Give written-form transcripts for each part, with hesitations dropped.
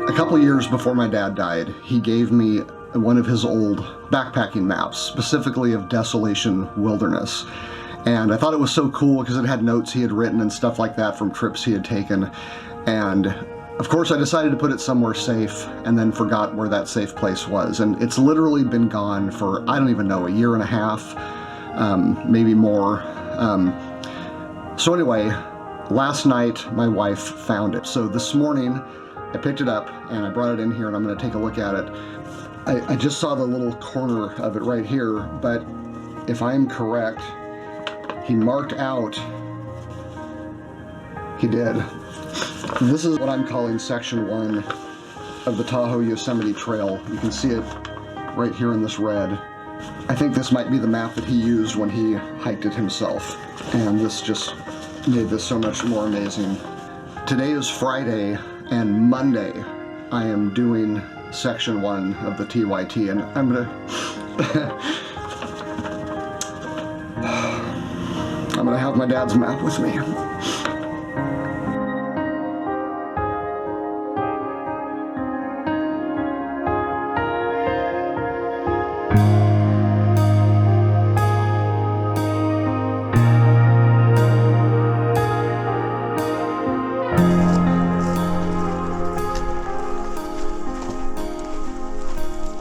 A couple years before my dad died, he gave me one of his old backpacking maps, specifically of Desolation Wilderness. And I thought it was so cool because it had notes he had written and stuff like that from trips he had taken. And of course I decided to put it somewhere safe and then forgot where that safe place was. And it's literally been gone for, I don't even know, a year and a half, maybe more. So anyway, last night my wife found it. So this morning I picked it up and I brought it in here and I'm going to take a look at it. I just saw the little corner of it right here, but if I'm correct, he marked out, he did. This is what I'm calling section 1 of the Tahoe-Yosemite Trail. You can see it right here in this red. I think this might be the map that he used when he hiked it himself. And this just made this so much more amazing. Today is Friday, and Monday I am doing section 1 of the TYT, and I'm gonna I'm gonna have my dad's map with me.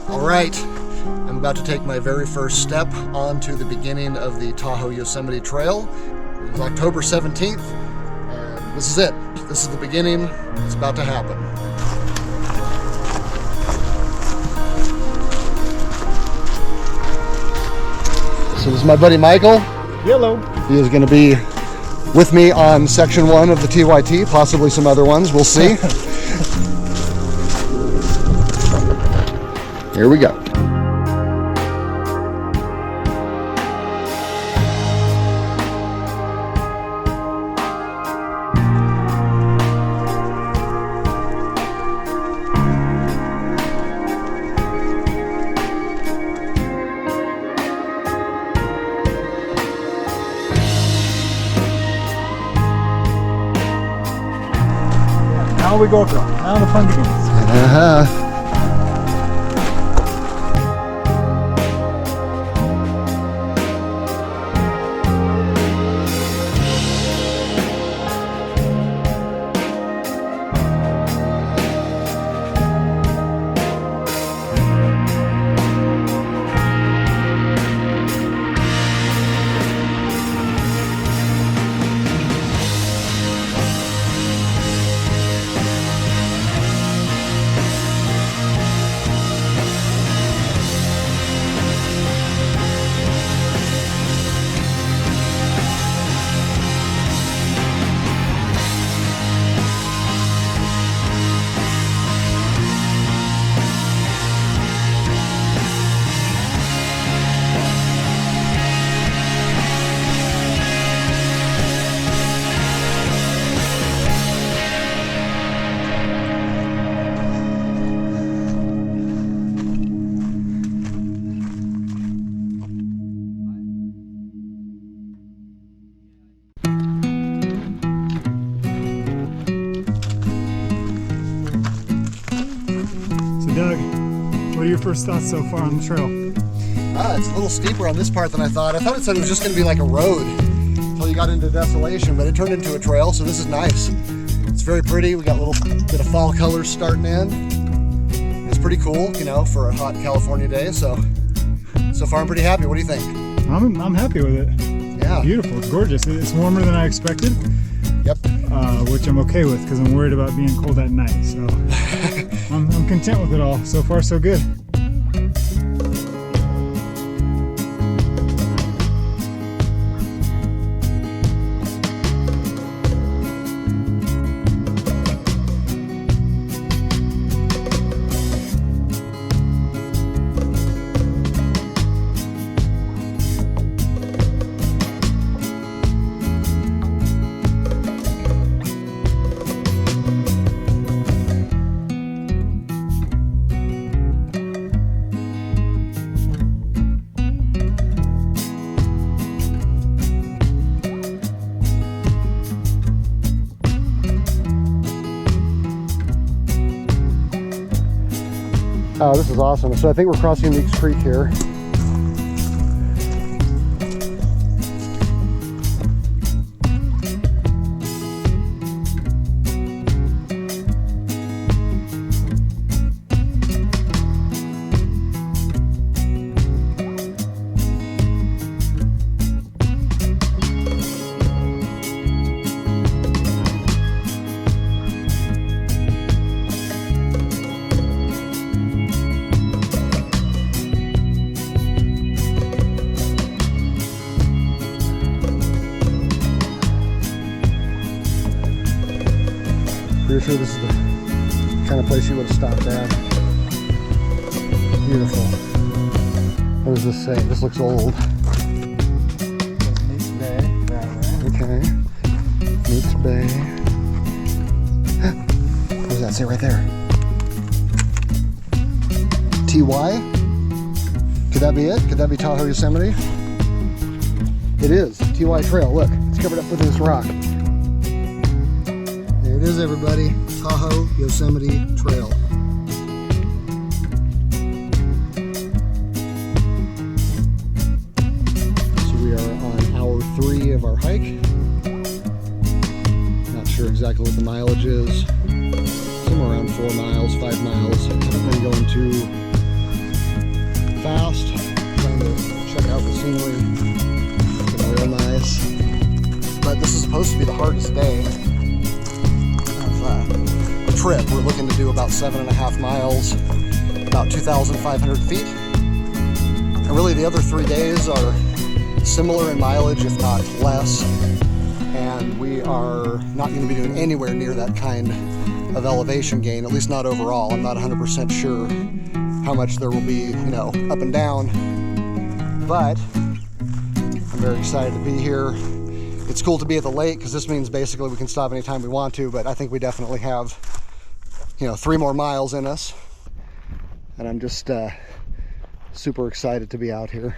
Right, I'm about to take my very first step onto the beginning of the Tahoe-Yosemite Trail. It is October 17th, and this is it. This is the beginning. It's about to happen. So this is my buddy Michael. Hello. He is going to be with me on section 1 of the TYT, possibly some other ones. We'll see. Here we go. Now we go, girl. Now the fun begins. Uh-huh. Doug, what are your first thoughts so far on the trail? It's a little steeper on this part than I thought. I thought it said it was just going to be like a road until you got into Desolation, but it turned into a trail, so this is nice. It's very pretty. We got a little bit of fall colors starting in. It's pretty cool, you know, for a hot California day. So far I'm pretty happy. What do you think? I'm happy with it. Yeah. Beautiful. It's gorgeous. It's warmer than I expected. Yep. Which I'm okay with because I'm worried about being cold at night. So I'm content with it all. So far, so good. Oh, this is awesome. So I think we're crossing Meeks Creek here. Pretty sure this is the kind of place you would have stopped at. Beautiful. What does this say? This looks old. Meeks Bay. Okay. Meeks Bay. What does that say right there? TY? Could that be it? Could that be Tahoe-Yosemite? It is. TY Trail. Look, it's covered up with this rock. There it is, everybody. Tahoe-Yosemite Trail. So we are on hour 3 of our hike. Not sure exactly what the mileage is. Somewhere around 4 miles, 5 miles. Haven't been going too fast. Trying to check out the scenery. It's been real nice. But this is supposed to be the hardest day trip. We're looking to do about 7.5 miles, about 2,500 feet. And really the other 3 days are similar in mileage, if not less. And we are not going to be doing anywhere near that kind of elevation gain, at least not overall. I'm not 100% sure how much there will be, you know, up and down. But I'm very excited to be here. It's cool to be at the lake because this means basically we can stop anytime we want to, but I think we definitely have, you know, 3 more miles in us. And I'm just super excited to be out here.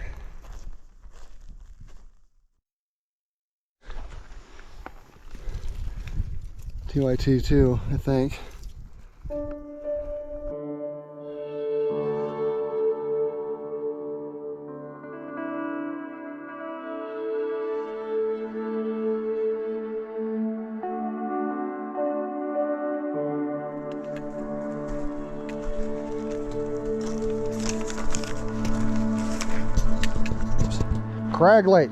TYT2, I think. Crag Lake.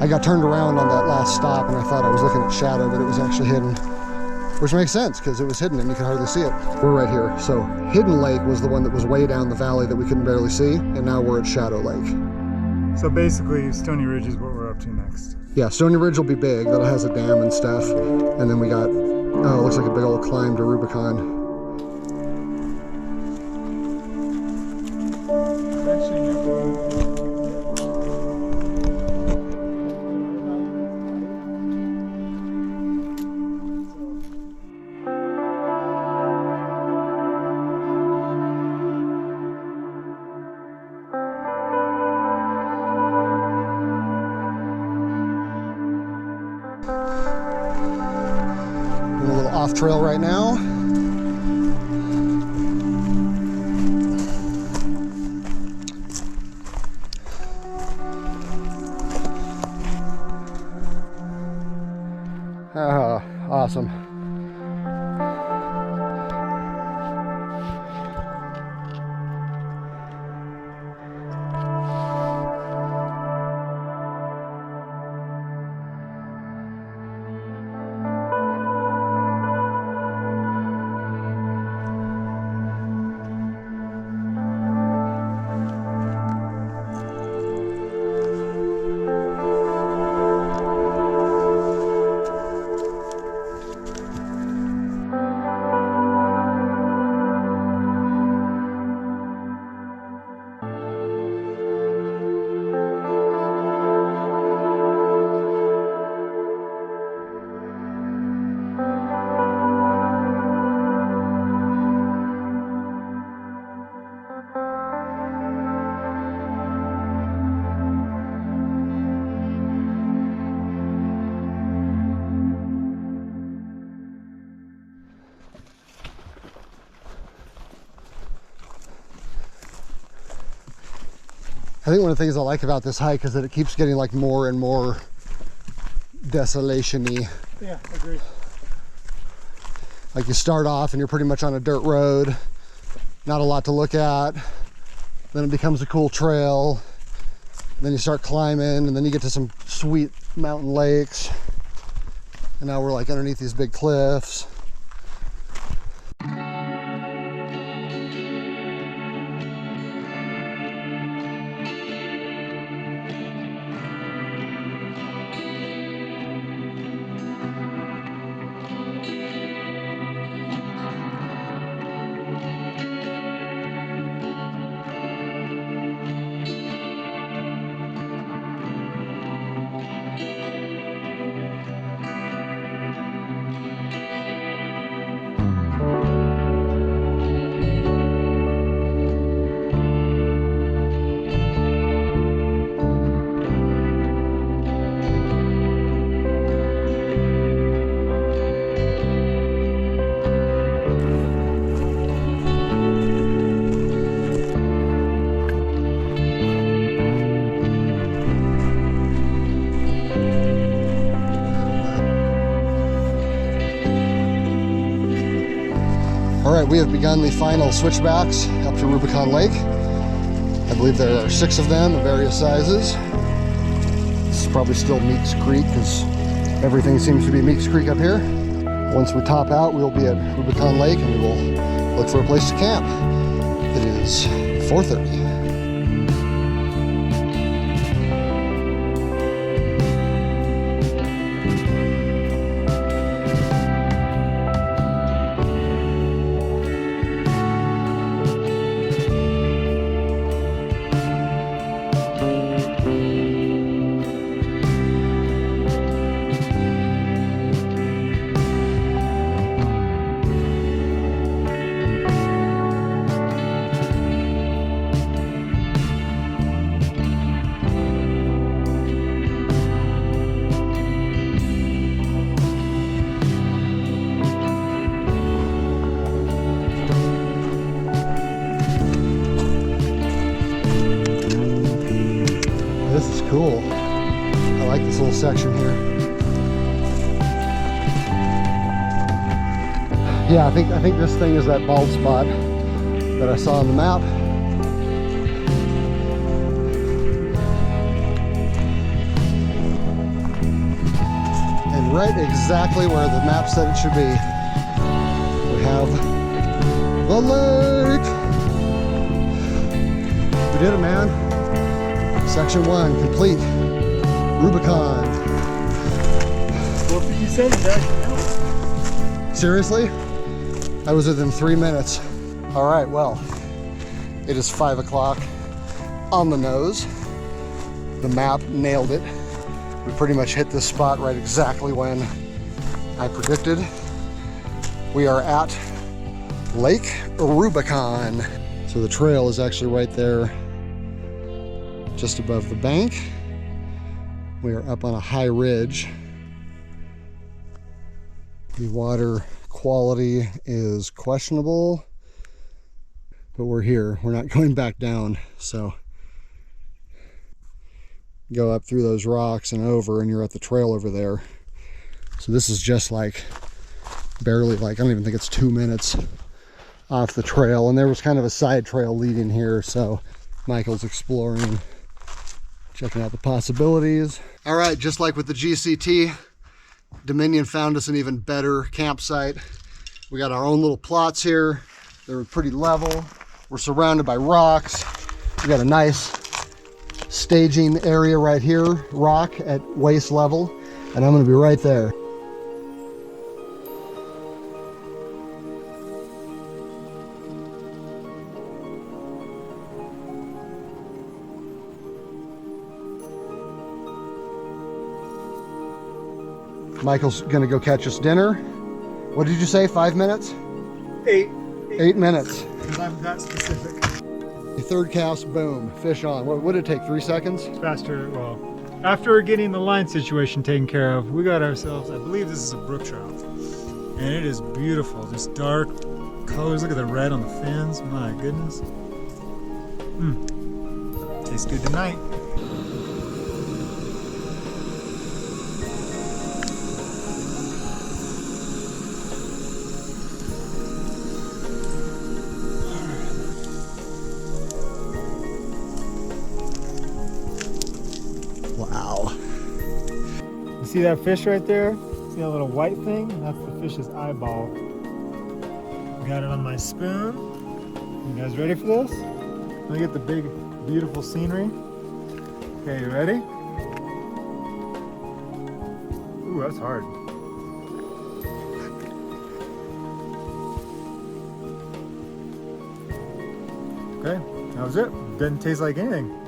I got turned around on that last stop and I thought I was looking at shadow, but it was actually hidden. Which makes sense because it was hidden and you could hardly see it. We're right here. So Hidden Lake was the one that was way down the valley that we couldn't barely see, and now we're at Shadow Lake. So basically Stony Ridge is what we're up to next. Yeah, Stony Ridge will be big. That has a dam and stuff. And then we got, oh, it looks like a big old climb to Rubicon. Off trail right now. Ah, awesome. I think one of the things I like about this hike is that it keeps getting like more and more desolation-y. Yeah, agreed. Like you start off and you're pretty much on a dirt road, not a lot to look at. Then it becomes a cool trail. Then you start climbing, and then you get to some sweet mountain lakes. And now we're like underneath these big cliffs. All right, we have begun the final switchbacks up to Rubicon Lake. I believe there are 6 of them of various sizes. This is probably still Meeks Creek because everything seems to be Meeks Creek up here. Once we top out, we'll be at Rubicon Lake and we will look for a place to camp. It is 4:30. Cool. I like this little section here. Yeah, I think this thing is that bald spot that I saw on the map. And right exactly where the map said it should be, we have the lake. We did it, man. Section 1 complete. Rubicon. 457 back. Seriously? I was within 3 minutes. All right, well, it is 5 o'clock on the nose. The map nailed it. We pretty much hit this spot right exactly when I predicted. We are at Lake Rubicon. So the trail is actually right there, just above the bank. We are up on a high ridge. The water quality is questionable, but we're here. We're not going back down. So go up through those rocks and over, and you're at the trail over there. So this is just like barely, like, I don't even think it's 2 minutes off the trail. And there was kind of a side trail leading here. So Michael's exploring, checking out the possibilities. All right, just like with the GCT, Dominion found us an even better campsite. We got our own little plots here. They're pretty level. We're surrounded by rocks. We got a nice staging area right here, rock at waist level, and I'm gonna be right there. Michael's gonna go catch us dinner. What did you say, 5 minutes? 8. 8 minutes. Because I'm that specific. The third cast, boom, fish on. What would it take, 3 seconds? Faster, well, after getting the line situation taken care of, we got ourselves, I believe this is a brook trout. And it is beautiful, just dark colors. Look at the red on the fins, my goodness. Tastes good tonight. Wow. You see that fish right there? See that little white thing? That's the fish's eyeball. Got it on my spoon. You guys ready for this? Let me get the big, beautiful scenery. Okay, you ready? Ooh, that's hard. Okay, that was it. Didn't taste like anything.